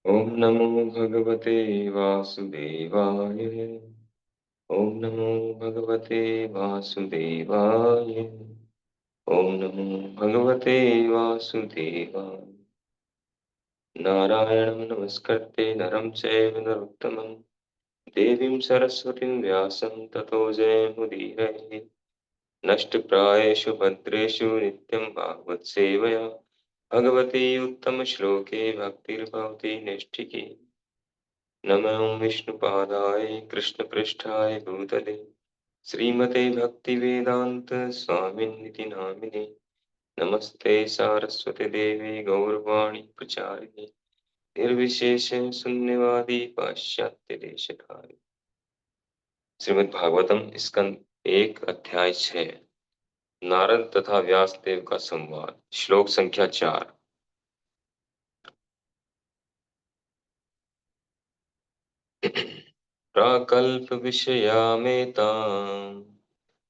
ओम नमो भगवते वासुदेवाय। ओम नमो भगवते वासुदेवाय। ओम नमो भगवते वासुदेवाय। नारायणं नमस्कृत्य नरं चैव नरोत्तमं देवीं सरस्वतीं व्यासं ततो जयमुदीरये। नष्टप्रायेषु भद्रेषु नित्यं भागवत सेवया भगवती उत्तमश्लोके भक्तिर्भवति नैष्ठिकी। नमो विष्णुपादाय कृष्णपृष्ठाय भूतले श्रीमते भक्तिवेदांत स्वामिन्निति नामिने। नमस्ते सारस्वती देवी गौरवाणी प्रचारिणे निर्विशेष शून्यवादी पाश्चात्य देशधारी। श्रीमद् भागवतम स्कंद 1 अध्याय 6 नारद तथा व्यासदेव का संवाद। श्लोक संख्या 4। प्राकल्प विषयामेताम्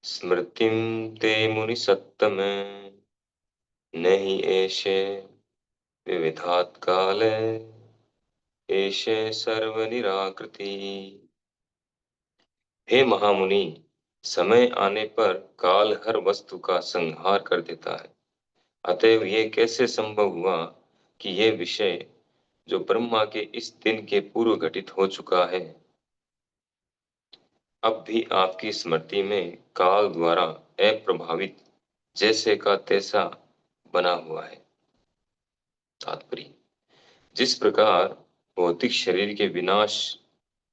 स्मृतिं ते मुनिसत्तम नहि एषे विविधात् काले एषे सर्वनिराकृति। हे महामुनि, समय आने पर काल हर वस्तु का संहार कर देता है। अतएव ये कैसे संभव हुआ कि ये विषय जो ब्रह्मा के इस दिन के पूर्व घटित हो चुका है, अब भी आपकी स्मृति में काल द्वारा अप्रभावित जैसे का तैसा बना हुआ है। तात्पर्य: जिस प्रकार भौतिक शरीर के विनाश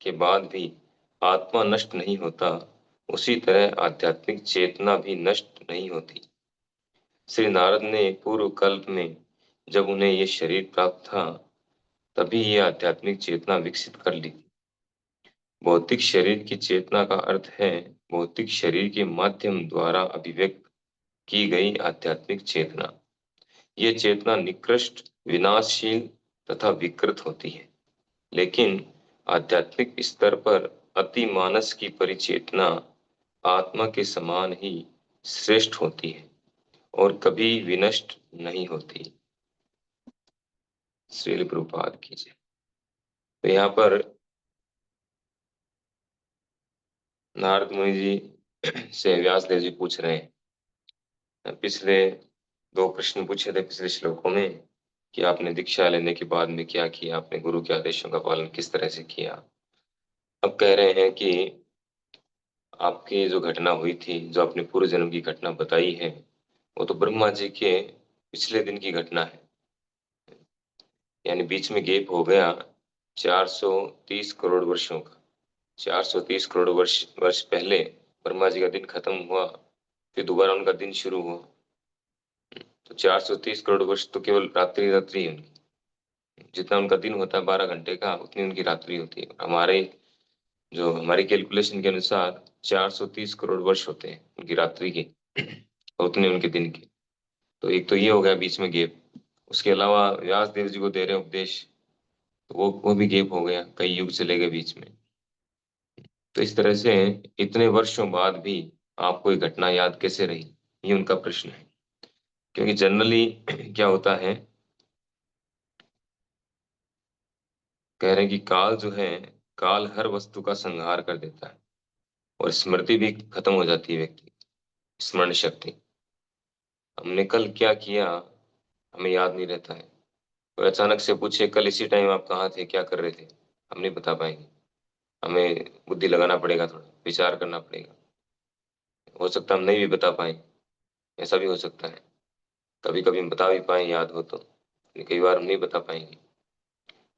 के बाद भी आत्मा नष्ट नहीं होता, उसी तरह आध्यात्मिक चेतना भी नष्ट नहीं होती। श्री नारद ने पूर्व कल्प में जब उन्हें यह शरीर प्राप्त था, तभी यह आध्यात्मिक चेतना विकसित कर ली थी। भौतिक शरीर की चेतना का अर्थ है भौतिक शरीर के माध्यम द्वारा अभिव्यक्त की गई आध्यात्मिक चेतना। ये चेतना निकृष्ट, विनाशशील तथा विकृत होती है, लेकिन आध्यात्मिक स्तर पर अति मानस की परिचेतना आत्मा के समान ही श्रेष्ठ होती है और कभी विनष्ट नहीं होती। श्रील प्रभुपाद की जय। तो यहाँ पर नारद मुनि जी से व्यास देव जी पूछ रहे हैं, पिछले 2 प्रश्न पूछे थे पिछले श्लोकों में कि आपने दीक्षा लेने के बाद में क्या किया, आपने गुरु के आदेशों का पालन किस तरह से किया। अब कह रहे हैं कि आपकी जो घटना हुई थी, जो आपने पूर्व जन्म की घटना बताई है, वो तो ब्रह्मा जी के पिछले दिन की घटना है। यानी बीच में गैप हो गया 430 करोड़ वर्षों का। 430 करोड़ वर्ष पहले ब्रह्मा जी का दिन खत्म हुआ, फिर दोबारा उनका दिन शुरू हुआ। तो 430 करोड़ वर्ष तो केवल रात्रि रात्रि है उनकी। जितना उनका दिन होता है 12 घंटे का, उतनी उनकी रात्रि होती है। हमारी कैलकुलेशन के अनुसार 430 करोड़ वर्ष होते हैं उनकी रात्रि के, और उतने उनके दिन के। तो एक तो ये हो गया बीच में गैप। उसके अलावा व्यास देव जी को दे रहे हैं उपदेश, तो वो भी गैप हो गया, कई युग चले गए बीच में। तो इस तरह से इतने वर्षों बाद भी आपको ये घटना याद कैसे रही, ये उनका प्रश्न है। क्योंकि जनरली क्या होता है, कह रहे हैं कि काल जो है, काल हर वस्तु का संहार कर देता है और स्मृति भी खत्म हो जाती है व्यक्ति की, स्मरण शक्ति। हमने कल क्या किया हमें याद नहीं रहता है। कोई अचानक से पूछे कल इसी टाइम आप कहाँ थे, क्या कर रहे थे, हम नहीं बता पाएंगे। हमें बुद्धि लगाना पड़ेगा, थोड़ा विचार करना पड़ेगा। हो सकता है हम नहीं भी बता पाए, ऐसा भी हो सकता है। कभी कभी हम बता भी पाए याद हो तो, लेकिन कई बार हम नहीं बता पाएंगे।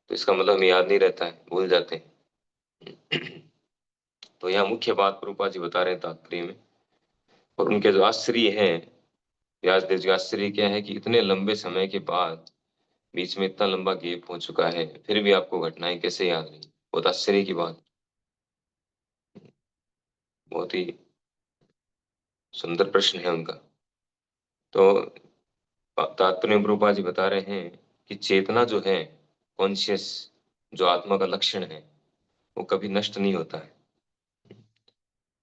तो इसका मतलब हमें याद नहीं रहता है, भूल जाते हैं। तो यहाँ मुख्य बात प्रभुपाद जी बता रहे हैं तात्पर्य में। और उनके जो आश्चर्य है, व्यासदेव जी का आश्चर्य क्या है कि इतने लंबे समय के बाद, बीच में इतना लंबा गैप हो चुका है, फिर भी आपको घटनाएं कैसे याद रही। बहुत आश्चर्य की बात, बहुत ही सुंदर प्रश्न है उनका। तो तात्पर्य में प्रभुपाद जी बता रहे हैं कि चेतना जो है, कॉन्शियस, जो आत्मा का लक्षण है, वो कभी नष्ट नहीं होता है।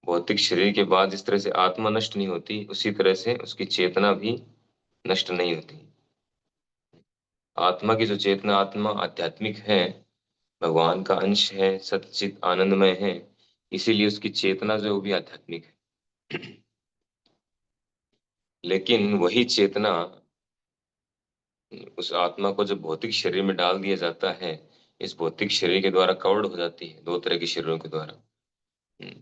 भौतिक शरीर के बाद जिस तरह से आत्मा नष्ट नहीं होती, उसी तरह से उसकी चेतना भी नष्ट नहीं होती। आत्मा की जो चेतना, आत्मा आध्यात्मिक है, भगवान का अंश है, सच्चित आनंदमय है, इसीलिए उसकी चेतना जो है वो भी आध्यात्मिक है। लेकिन वही चेतना उस आत्मा को जब भौतिक शरीर में डाल दिया जाता है, इस भौतिक शरीर के द्वारा कवर्ड हो जाती है, दो तरह के शरीरों के द्वारा, हम्म,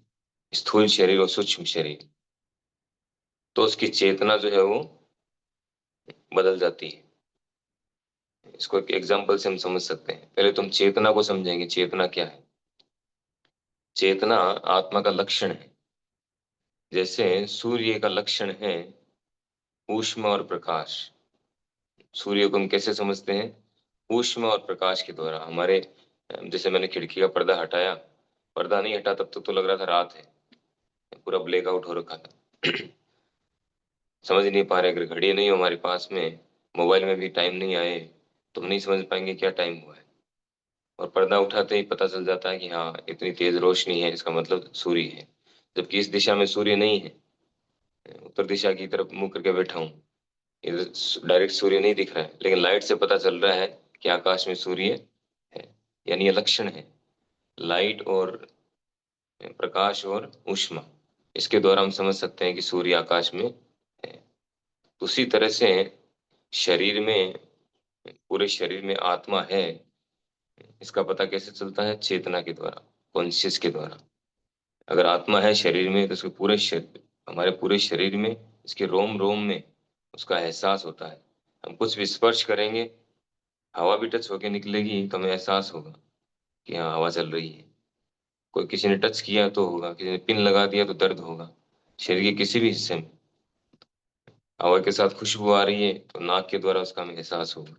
स्थूल शरीर और सूक्ष्म शरीर। तो उसकी चेतना जो है वो बदल जाती है। इसको एक एग्जांपल से हम समझ सकते हैं। पहले तुम चेतना को समझेंगे, चेतना क्या है। चेतना आत्मा का लक्षण है। जैसे सूर्य का लक्षण है ऊष्मा और प्रकाश। सूर्य को हम कैसे समझते हैं? ऊष्मा और प्रकाश के द्वारा। हमारे जैसे मैंने खिड़की का पर्दा हटाया, पर्दा नहीं हटा तब तक तो लग रहा था रात है, पूरा ब्लैकआउट हो रखा था। समझ नहीं पा रहे। अगर घड़ी नहीं हो हमारे पास में, मोबाइल में भी टाइम नहीं आए, तो हम नहीं समझ पाएंगे क्या टाइम हुआ है। और पर्दा उठाते ही पता चल जाता है कि हाँ इतनी तेज रोशनी है, इसका मतलब सूर्य है। जबकि इस दिशा में सूर्य नहीं है, उत्तर दिशा की तरफ मुंह करके बैठा हूँ, इधर डायरेक्ट सूर्य नहीं दिख रहा है, लेकिन लाइट से पता चल रहा है कि आकाश में सूर्य है। यानी ये लक्षण है, लाइट और प्रकाश और ऊष्मा, इसके द्वारा हम समझ सकते हैं कि सूर्य आकाश में है। उसी तरह से शरीर में, पूरे शरीर में आत्मा है, इसका पता कैसे चलता है? चेतना के द्वारा, कॉन्शियस के द्वारा। अगर आत्मा है शरीर में तो उसके पूरे शरीर, हमारे पूरे शरीर में, इसके रोम रोम में उसका एहसास होता है। हम कुछ भी स्पर्श करेंगे, हवा भी टच होके निकलेगी तो हमें एहसास होगा कि हाँ हवा चल रही है। कोई किसी ने टच किया तो होगा, किसी ने पिन लगा दिया तो दर्द होगा। शरीर के किसी भी हिस्से में हवा के साथ खुशबू आ रही है तो नाक के द्वारा उसका हमें एहसास होगा।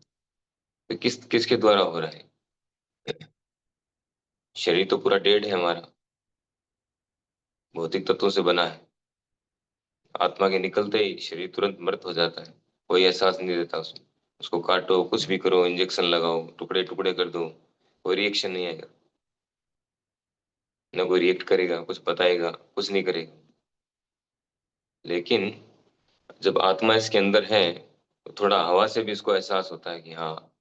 तो किसके द्वारा हो रहा है? शरीर तो पूरा डेड है हमारा, भौतिक तत्वों से बना है। आत्मा के निकलते ही शरीर तुरंत मृत हो जाता है, कोई एहसास नहीं देता उसमें। उसको काटो, कुछ भी करो, इंजेक्शन लगाओ, टुकड़े टुकड़े कर दो, कोई रिएक्शन नहीं आएगा। ना कोई रिएक्ट करेगा, कुछ बताएगा, कुछ नहीं करेगा। लेकिन जब आत्मा इसके अंदर है तो थोड़ा हवा से भी इसको एहसास होता है कि हाँ,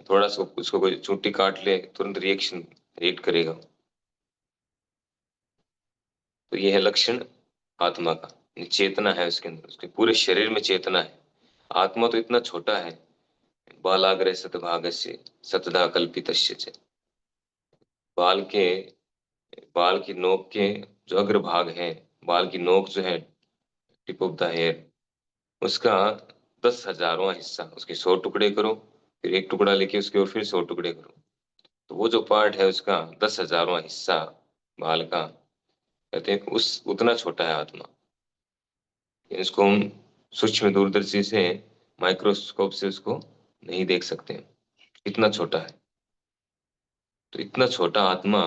थोड़ा सा उसको कोई चूंटी काट ले तुरंत रिएक्ट करेगा। तो ये है लक्षण आत्मा का। ये चेतना है उसके अंदर, उसके पूरे शरीर में चेतना है। आत्मा तो इतना छोटा है, बालाग्र सतभागस्य सतधा कल्पितस्य च। बाल के, बाल की नोक के जो अग्रभाग है, बाल की नोक जो है, टिप ऑफ द हेयर, उसका 10,000वां हिस्सा, उसके 100 टुकड़े करो, फिर एक टुकड़ा लेके उसके और फिर 100 टुकड़े करो, तो वो जो पार्ट है उसका 10,000वां हिस्सा बाल का, कहते हैं उस उतना छोटा है आत्मा। इसको हम सूक्ष्म दूरदर्शी से, माइक्रोस्कोप से उसको नहीं देख सकते हैं, इतना छोटा है। तो इतना छोटा आत्मा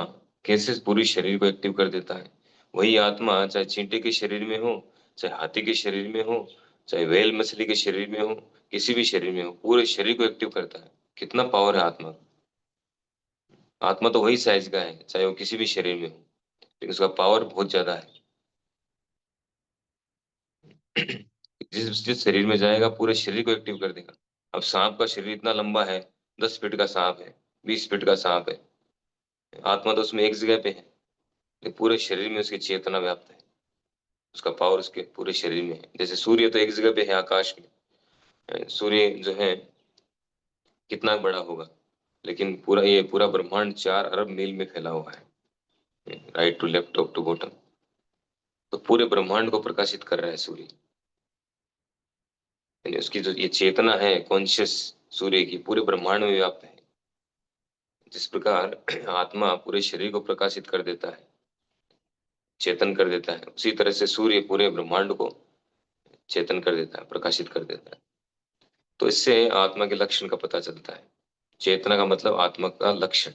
कैसे पूरी शरीर को एक्टिव कर देता है? वही आत्मा चाहे चींटी के शरीर में हो, चाहे हाथी के शरीर में हो, चाहे व्हेल मछली के शरीर में हो, किसी भी शरीर में हो, पूरे शरीर को एक्टिव करता है। कितना पावर है आत्मा का। आत्मा तो वही साइज का है चाहे वो किसी भी शरीर में हो, लेकिन उसका पावर बहुत ज्यादा है। जिस शरीर में जाएगा पूरे शरीर को एक्टिव कर देगा। अब सांप का शरीर इतना लंबा है, 10 फीट का सांप है, 20 फीट का सांप है, आत्मा तो उसमें एक जगह पे है, लेकिन पूरे शरीर में उसकी चेतना व्याप्त है। उसका पावर उसके पूरे शरीर में है। जैसे सूर्य तो एक जगह पे है आकाश में, सूर्य जो है कितना बड़ा होगा, लेकिन पूरा ये पूरा ब्रह्मांड 4 अरब मील में फैला हुआ है, right to left, top to bottom. तो पूरे ब्रह्मांड को प्रकाशित कर रहा है सूर्य। यानी उसकी जो ये चेतना है, कॉन्शियस, सूर्य की पूरे ब्रह्मांड में व्याप्त है। जिस प्रकार आत्मा पूरे शरीर को प्रकाशित कर देता है, चेतन कर देता है, उसी तरह से सूर्य पूरे ब्रह्मांड को चेतन कर देता है, प्रकाशित कर देता है। तो इससे आत्मा के लक्षण का पता चलता है। चेतना का मतलब आत्मा का लक्षण।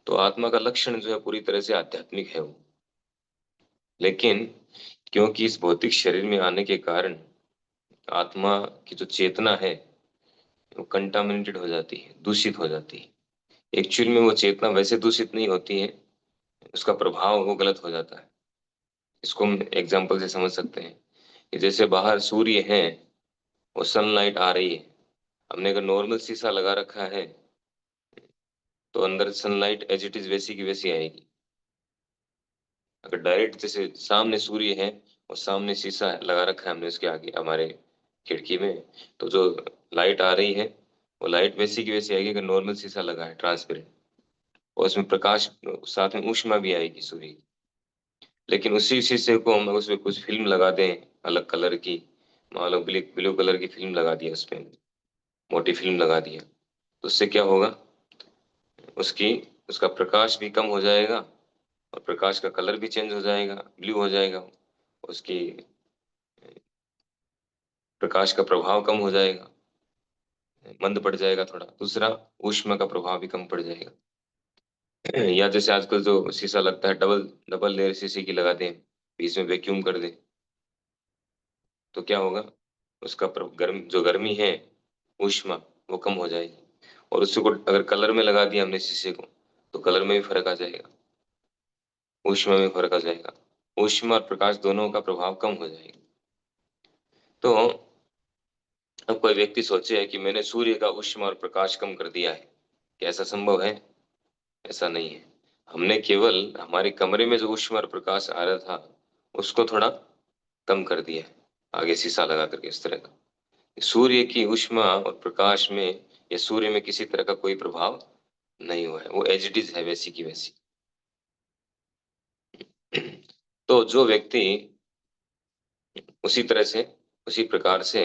तो आत्मा का लक्षण जो है पूरी तरह से आध्यात्मिक है वो। लेकिन क्योंकि इस भौतिक शरीर में आने के कारण आत्मा की जो चेतना है वो कंटामिनेटेड हो जाती है, दूषित हो जाती है। एक्चुअल में वो चेतना वैसे दूषित नहीं होती है, उसका प्रभाव वो गलत हो जाता है। इसको हम एग्जाम्पल से समझ सकते हैं कि जैसे बाहर सूर्य है, वो सनलाइट आ रही है, हमने अगर नॉर्मल शीशा लगा रखा है तो अंदर सनलाइट एज इट इज वैसी की वैसी आएगी। अगर डायरेक्ट जैसे सामने सूर्य है और सामने शीशा लगा रखा है हमने उसके आगे हमारे खिड़की में, तो जो लाइट आ रही है वो लाइट वैसी की वैसी आएगी अगर नॉर्मल शीशा लगा है ट्रांसपेरेंट, और उसमें प्रकाश साथ में ऊष्मा भी आएगी सूर्य की। लेकिन उसी शीशे को हम उसमें कुछ फिल्म लगा दें अलग कलर की, मान लो ब्लू कलर की फिल्म लगा दी उसमें, मोटी फिल्म लगा दिया, तो उससे क्या होगा, उसकी उसका प्रकाश भी कम हो जाएगा और प्रकाश का कलर भी चेंज हो जाएगा, ब्लू हो जाएगा, उसकी प्रकाश का प्रभाव कम हो जाएगा, मंद पड़ जाएगा थोड़ा। दूसरा, ऊष्मा का प्रभाव भी कम पड़ जाएगा। या जैसे आजकल जो शीशा लगता है डबल डबल लेयर शीशे की लगा दें, बीच में वैक्यूम कर दें, तो क्या होगा, उसका जो गर्मी है, ऊष्मा, वो कम हो जाएगी। और उसी को अगर कलर में लगा दिया हमने शीशे को, तो कलर में भी फर्क आ जाएगा, ऊष्मा में फर्क आ जाएगा, ऊष्मा और प्रकाश दोनों का प्रभाव कम हो जाएगा। तो अब कोई व्यक्ति सोचे कि मैंने सूर्य का ऊष्मा और प्रकाश कम कर दिया है, क्या ऐसा संभव है? ऐसा नहीं है। हमने केवल हमारे कमरे में जो ऊष्मा और प्रकाश आ रहा था उसको थोड़ा कम कर दिया है, आगे शीशा लगा करके इस तरह का। सूर्य की ऊष्मा और प्रकाश में या सूर्य में किसी तरह का कोई प्रभाव नहीं हुआ है, वो एज इट इज है वैसी की वैसी। तो जो व्यक्ति उसी तरह से, उसी प्रकार से,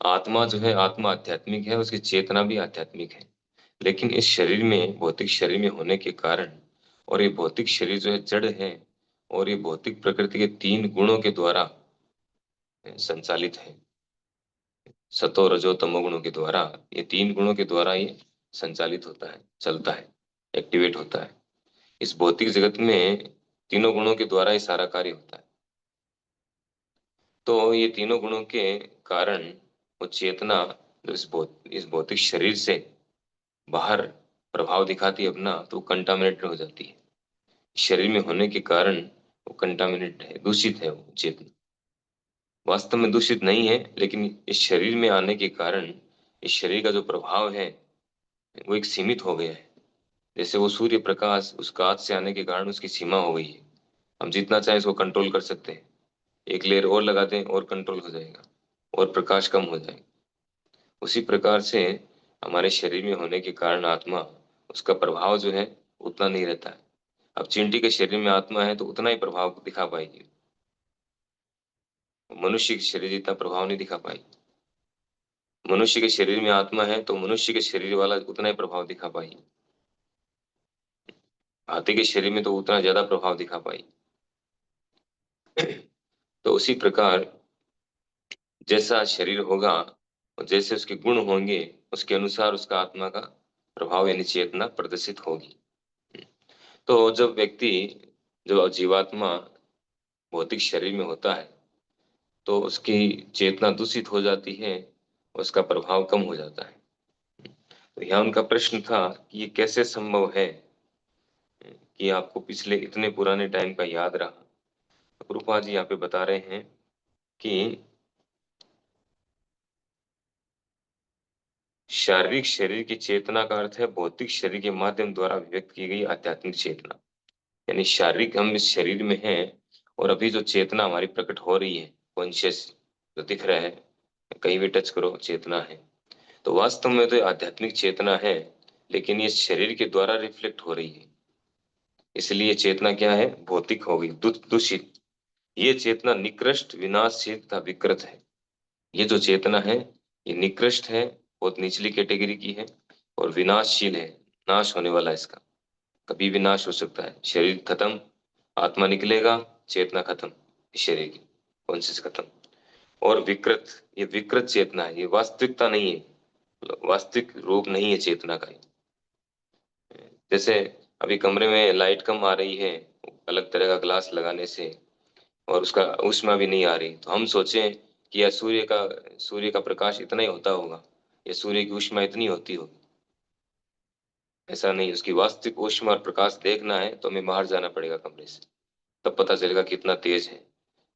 आत्मा जो है, आत्मा आध्यात्मिक है, उसकी चेतना भी आध्यात्मिक है। लेकिन इस शरीर में, भौतिक शरीर में होने के कारण, और ये भौतिक शरीर जो है जड़ है, और ये भौतिक प्रकृति के तीन गुणों के द्वारा संचालित है, सतो रजो तमो गुणों के द्वारा, ये तीन गुणों के द्वारा ये संचालित होता है, चलता है, एक्टिवेट होता है। इस भौतिक जगत में तीनों गुणों के द्वारा ही सारा कार्य होता है। तो ये तीनों गुणों के कारण वो चेतना जो इस भौतिक शरीर से बाहर प्रभाव दिखाती है अपना, तो कंटामिनेट हो जाती है। शरीर में होने के कारण वो कंटामिनेट है, दूषित है वो चेतना। वास्तव में दूषित नहीं है, लेकिन इस शरीर में आने के कारण इस शरीर का जो प्रभाव है वो एक सीमित हो गया है। जैसे वो सूर्य प्रकाश उस कांच से आने के कारण उसकी सीमा हो गई है, हम जितना चाहें इसको कंट्रोल कर सकते हैं, एक लेयर और लगा दें और कंट्रोल हो जाएगा, और प्रकाश कम हो जाएगा। उसी प्रकार से हमारे शरीर में होने के कारण आत्मा, उसका प्रभाव जो है उतना नहीं रहता है। अब चींटी के शरीर में आत्मा है तो उतना ही प्रभाव दिखा पाएगी, मनुष्य के शरीर जितना प्रभाव नहीं दिखा पाएगी। मनुष्य के शरीर में आत्मा है तो मनुष्य के शरीर वाला उतना ही प्रभाव दिखा पाएगी, हाथी के शरीर में तो उतना ज्यादा प्रभाव दिखा पाएगी। तो उसी प्रकार जैसा शरीर होगा और जैसे उसके गुण होंगे, उसके अनुसार उसका आत्मा का प्रभाव यानी चेतना प्रदर्शित होगी। तो जब व्यक्ति, जब जीवात्मा भौतिक शरीर में होता है तो उसकी चेतना दूषित हो जाती है, उसका प्रभाव कम हो जाता है। तो यहाँ उनका प्रश्न था कि ये कैसे संभव है कि आपको पिछले इतने पुराने टाइम का याद रहा। तो रूपा जी यहाँ पे बता रहे हैं कि शारीरिक शरीर की चेतना का अर्थ है भौतिक शरीर के माध्यम द्वारा व्यक्त की गई आध्यात्मिक चेतना। यानी शारीरिक हम इस शरीर में हैं, और अभी जो चेतना हमारी प्रकट हो रही है, कॉन्शियस जो दिख रहा है, कहीं भी टच करो चेतना है, तो वास्तव में तो ये आध्यात्मिक चेतना है, लेकिन ये शरीर के द्वारा रिफ्लेक्ट हो रही है, इसलिए चेतना क्या है, भौतिक हो गई, दूषित। ये चेतना निकृष्ट, विनाशशील तथा विकृत है। ये जो चेतना है ये निकृष्ट है, बहुत निचली कैटेगरी की है, और विनाशशील है, नाश होने वाला है इसका, कभी भी नाश हो सकता है। शरीर खत्म, आत्मा निकलेगा, चेतना खत्म, इस शरीर की कॉन्शियस खत्म। और विकृत, ये विकृत चेतना है, ये वास्तविकता नहीं है, वास्तविक रूप नहीं है चेतना का। जैसे अभी कमरे में लाइट कम आ रही है अलग तरह का ग्लास लगाने से, और उसका ऊष्मा भी नहीं आ रही, तो हम सोचें कि यह सूर्य का प्रकाश इतना ही होता होगा, या सूर्य की ऊष्मा इतनी होती होगी। ऐसा नहीं, उसकी वास्तविक ऊष्मा और प्रकाश देखना है तो हमें बाहर जाना पड़ेगा कमरे से, तब पता चलेगा कितना तेज है।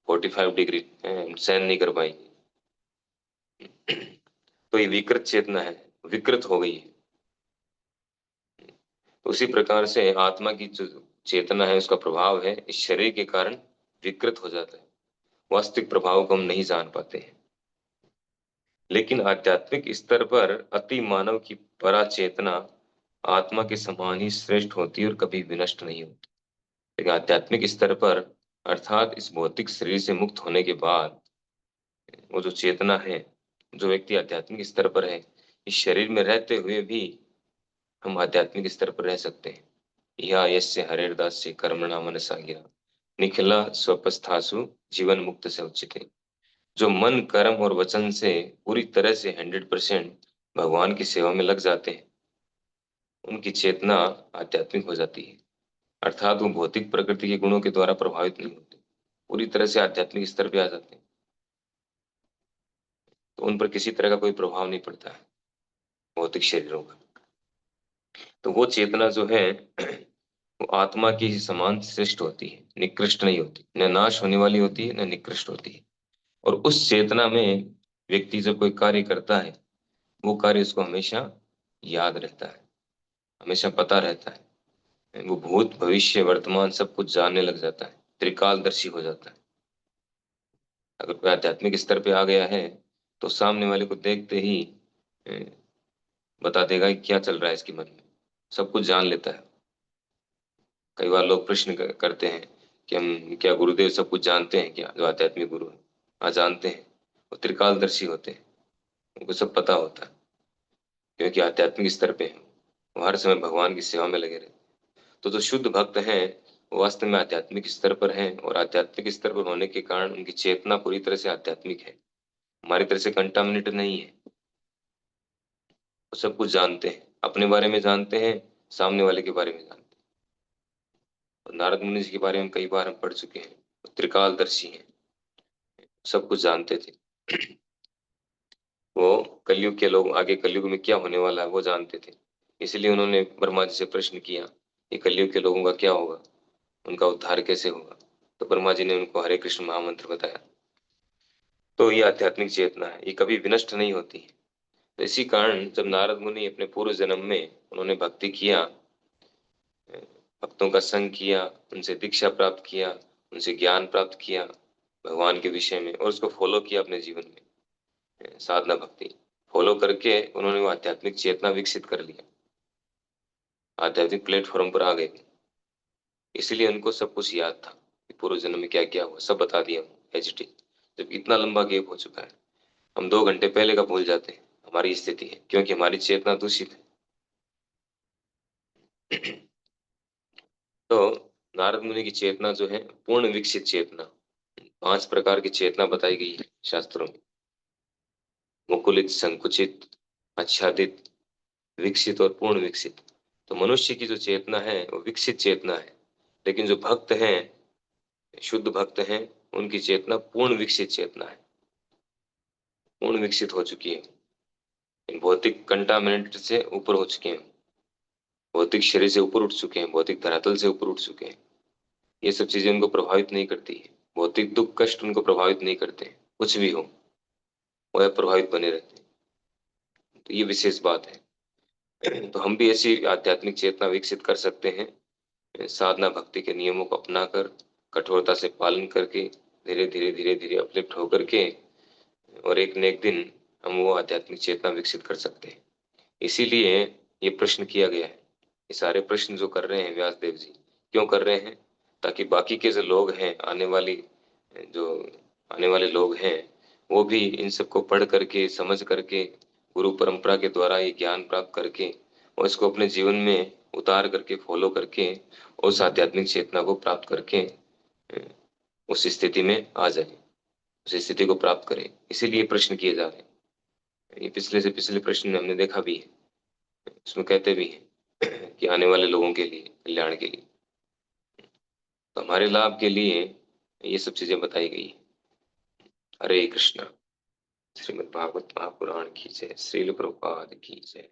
45 डिग्री सहन नहीं कर पाएंगे। तो ये विकृत चेतना है, विकृत हो गई है। उसी प्रकार से आत्मा की जो चेतना है, उसका प्रभाव है, इस शरीर के कारण विकृत हो जाता है। वास्तविक प्रभाव को हम नहीं जान पाते हैं। लेकिन आध्यात्मिक स्तर पर अति मानव की परा चेतना आत्मा के समान ही श्रेष्ठ होती है और कभी विनष्ट नहीं होती। लेकिन आध्यात्मिक स्तर पर, अर्थात इस भौतिक शरीर से मुक्त होने के बाद, वो जो चेतना है, जो व्यक्ति आध्यात्मिक स्तर पर है, इस शरीर में रहते हुए भी हम आध्यात्मिक स्तर पर रह सकते हैं। या यस्य हरेर्दास्य कर्मणा मनसा गिरा निखिला स्वपस्थासु जीवन मुक्त से उच्चते। जो मन, कर्म और वचन से पूरी तरह से 100% भगवान की सेवा में लग जाते हैं, उनकी चेतना आध्यात्मिक हो जाती है। अर्थात वो भौतिक प्रकृति के गुणों के द्वारा प्रभावित नहीं होते, पूरी तरह से आध्यात्मिक स्तर पे आ जाते हैं। तो उन पर किसी तरह का कोई प्रभाव नहीं पड़ता है भौतिक शरीरों का। तो वो चेतना जो है वो आत्मा की ही समान श्रेष्ठ होती है, निकृष्ट नहीं होती, न नाश होने वाली होती है, न निकृष्ट होती है। और उस चेतना में व्यक्ति जब कोई कार्य करता है, वो कार्य उसको हमेशा याद रहता है, हमेशा पता रहता है। वो भूत, भविष्य, वर्तमान सब कुछ जानने लग जाता है, त्रिकालदर्शी हो जाता है। अगर कोई आध्यात्मिक स्तर पे आ गया है, तो सामने वाले को देखते ही अ, बता देगा कि क्या चल रहा है इसके मन में, सब कुछ जान लेता है। कई बार लोग प्रश्न करते हैं कि हम क्या गुरुदेव सब कुछ जानते हैं क्या, जो आध्यात्मिक गुरु है? हाँ, जानते हैं। वो त्रिकालदर्शी होते हैं, उनको सब पता होता है, क्योंकि आध्यात्मिक स्तर पे हैं, वो हर समय भगवान की सेवा में लगे रहते हैं। तो जो शुद्ध भक्त हैं, वो वास्तव में आध्यात्मिक स्तर पर हैं, और आध्यात्मिक स्तर पर होने के कारण उनकी चेतना पूरी तरह से आध्यात्मिक है, हमारी तरह से कंटामिनेट नहीं है। वो सब कुछ जानते हैं, अपने बारे में जानते हैं, सामने वाले के बारे में जानते हैं। और नारद मुनि जी के बारे में कई बार हम पढ़ चुके हैं, वो त्रिकालदर्शी हैं, सब कुछ जानते थे। वो कलयुग के लोग, आगे कलयुग में क्या होने वाला है वो जानते थे। इसलिए उन्होंने ब्रह्मा जी से प्रश्न किया कि कलयुग के लोगों का क्या होगा, उनका उद्धार कैसे होगा। तो ब्रह्मा जी ने उनको हरे कृष्ण महामंत्र बताया। तो ये आध्यात्मिक चेतना है, ये कभी विनष्ट नहीं होती है। तो इसी कारण जब नारद मुनि अपने पूर्व जन्म में उन्होंने भक्ति किया, भक्तों का संग किया, उनसे दीक्षा प्राप्त किया, उनसे ज्ञान प्राप्त किया भगवान के विषय में, और उसको फॉलो किया अपने जीवन में, साधना भक्ति फॉलो करके उन्होंने वो आध्यात्मिक चेतना विकसित कर लिया, आध्यात्मिक प्लेटफॉर्म पर आ गए। इसलिए उनको सब कुछ याद था कि पूर्व जन्म में क्या क्या हुआ, सब बता दिया एचटी। जब इतना लंबा गैप हो चुका है, हम 2 घंटे पहले का भूल जाते हैं, हमारी स्थिति है क्योंकि हमारी चेतना दूषित है। तो नारद मुनि की चेतना जो है पूर्ण विकसित चेतना, 5 प्रकार की चेतना बताई गई है शास्त्रों में। मुकुलित, संकुचित, आच्छादित, विकसित और पूर्ण विकसित। तो मनुष्य की जो चेतना है वो विकसित चेतना है, लेकिन जो भक्त हैं, शुद्ध भक्त हैं, उनकी चेतना पूर्ण विकसित चेतना है, पूर्ण विकसित हो चुकी है। इन भौतिक कंटामिनेंट से ऊपर हो चुके हैं, भौतिक शरीर से ऊपर उठ चुके हैं, भौतिक धरातल से ऊपर उठ चुके हैं। ये सब चीजें उनको प्रभावित नहीं करती है, भौतिक दुख कष्ट उनको प्रभावित नहीं करते, कुछ भी हो वो प्रभावित बने रहते हैं। तो ये विशेष बात है। तो हम भी ऐसी आध्यात्मिक चेतना विकसित कर सकते हैं, साधना भक्ति के नियमों को अपनाकर, कठोरता से पालन करके, धीरे धीरे अपलिफ्ट होकर के, और एक न एक दिन हम वो आध्यात्मिक चेतना विकसित कर सकते हैं। इसीलिए ये प्रश्न किया गया है। ये सारे प्रश्न जो कर रहे हैं व्यास देव जी, क्यों कर रहे हैं? ताकि बाकी के जो लोग हैं, जो आने वाले लोग हैं, वो भी इन सबको पढ़ करके, समझ करके, गुरु परंपरा के द्वारा ये ज्ञान प्राप्त करके, और इसको अपने जीवन में उतार करके, फॉलो करके, उस आध्यात्मिक चेतना को प्राप्त करके अ, उस स्थिति में आ जाए, उस स्थिति को प्राप्त करें। इसीलिए प्रश्न किए जा रहे हैं। ये पिछले से पिछले प्रश्न हमने देखा भी है, उसमें कहते भी हैं कि आने वाले लोगों के लिए, कल्याण के लिए, तो हमारे लाभ के लिए ये सब चीजें बताई गई हैं। हरे कृष्णा। श्रीमद् भागवत महापुराण की जय। श्रील प्रभुपाद की जय।